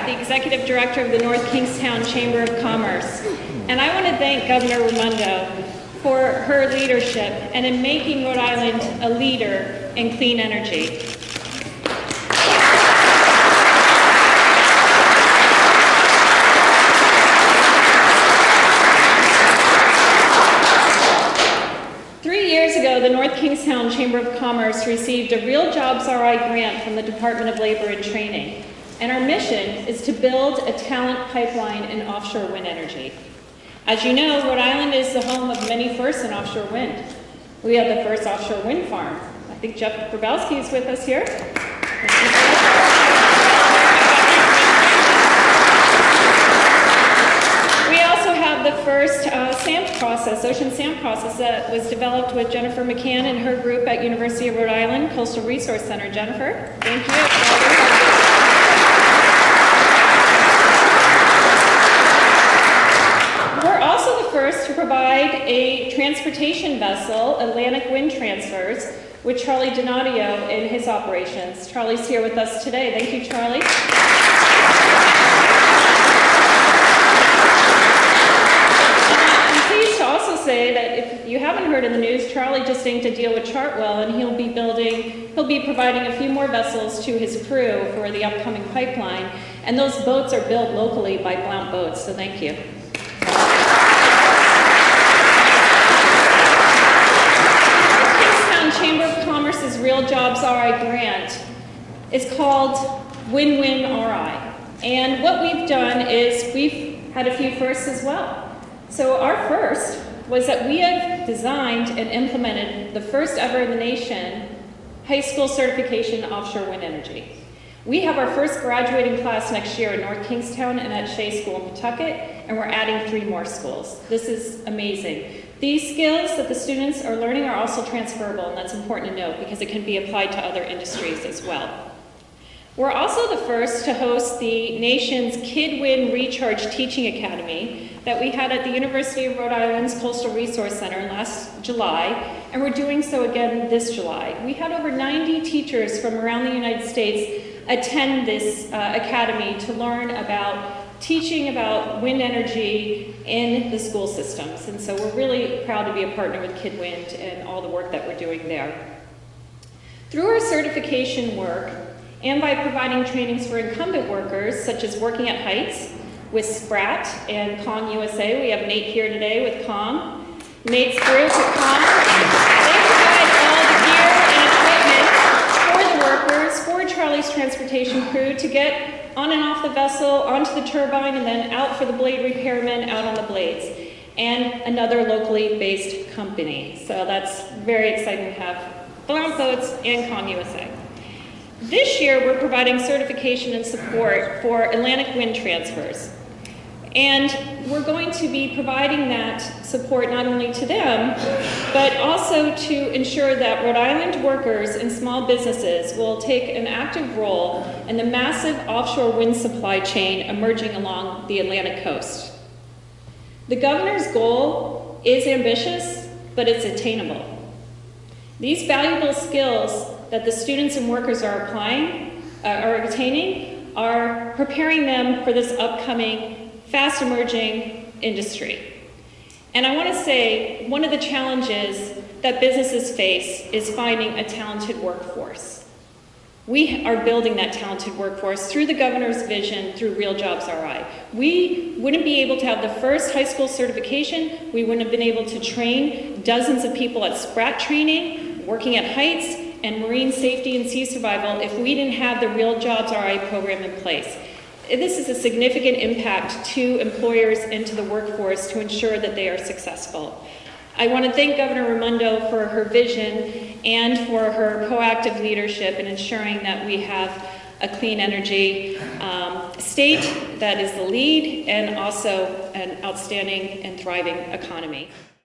the Executive Director of the North Kingstown Chamber of Commerce, and I want to thank Governor Raimondo for her leadership and in making Rhode Island a leader in clean energy. The North Kingstown Chamber of Commerce received a Real Jobs RI grant from the Department of Labor and Training, and our mission is to build a talent pipeline in offshore wind energy. As you know, Rhode Island is the home of many firsts in offshore wind. We have the first offshore wind farm. I think Jeff Grabowski is with us here. We also have the first SAMP process, ocean SAMP process, that was developed with Jennifer McCann and her group at University of Rhode Island Coastal Resource Center. Jennifer, thank you. We're also the first to provide a transportation vessel, Atlantic Wind Transfers, with Charlie Donadio in his operations. Charlie's here with us today. Thank you, Charlie. Say that if you haven't heard in the news, Charlie just inked a deal with Chartwell, and he'll be providing a few more vessels to his crew for the upcoming pipeline, and those boats are built locally by Blount Boats, so thank you. The Kingstown Chamber of Commerce's Real Jobs RI grant is called Win-Win RI, and what we've done is we've had a few firsts as well. So our first was that we have designed and implemented the first ever in the nation high school certification in offshore wind energy. We have our first graduating class next year in North Kingstown and at Shea School in Pawtucket, and we're adding 3 more schools. This is amazing. These skills that the students are learning are also transferable, and that's important to note because it can be applied to other industries as well. We're also the first to host the nation's Kid Win Recharge Teaching Academy that we had at the University of Rhode Island's Coastal Resource Center last July, and we're doing so again this July. We had over 90 teachers from around the United States attend this academy to learn about teaching about wind energy in the school systems, and so we're really proud to be a partner with Kid Wind and all the work that we're doing there. Through our certification work, and by providing trainings for incumbent workers, such as working at heights with Sprat and Kong USA. We have Nate here today with Kong. Nate's group at Kong. They provide all the gear and equipment for the workers, for Charlie's transportation crew to get on and off the vessel, onto the turbine, and then out for the blade repairmen out on the blades. And another locally based company. So that's very exciting to have Blount Boats and Kong USA. This year, we're providing certification and support for Atlantic Wind Transfers. And we're going to be providing that support not only to them, but also to ensure that Rhode Island workers and small businesses will take an active role in the massive offshore wind supply chain emerging along the Atlantic coast. The governor's goal is ambitious, but it's attainable. These valuable skills that the students and workers are obtaining are preparing them for this upcoming, fast emerging industry. And I want to say one of the challenges that businesses face is finding a talented workforce. We are building that talented workforce through the governor's vision through Real Jobs RI. We wouldn't be able to have the first high school certification. We wouldn't have been able to train dozens of people at Sprat training, working at heights, and marine safety and sea survival if we didn't have the Real Jobs RI program in place. This is a significant impact to employers and to the workforce to ensure that they are successful. I want to thank Governor Raimondo for her vision and for her proactive leadership in ensuring that we have a clean energy state that is the lead and also an outstanding and thriving economy.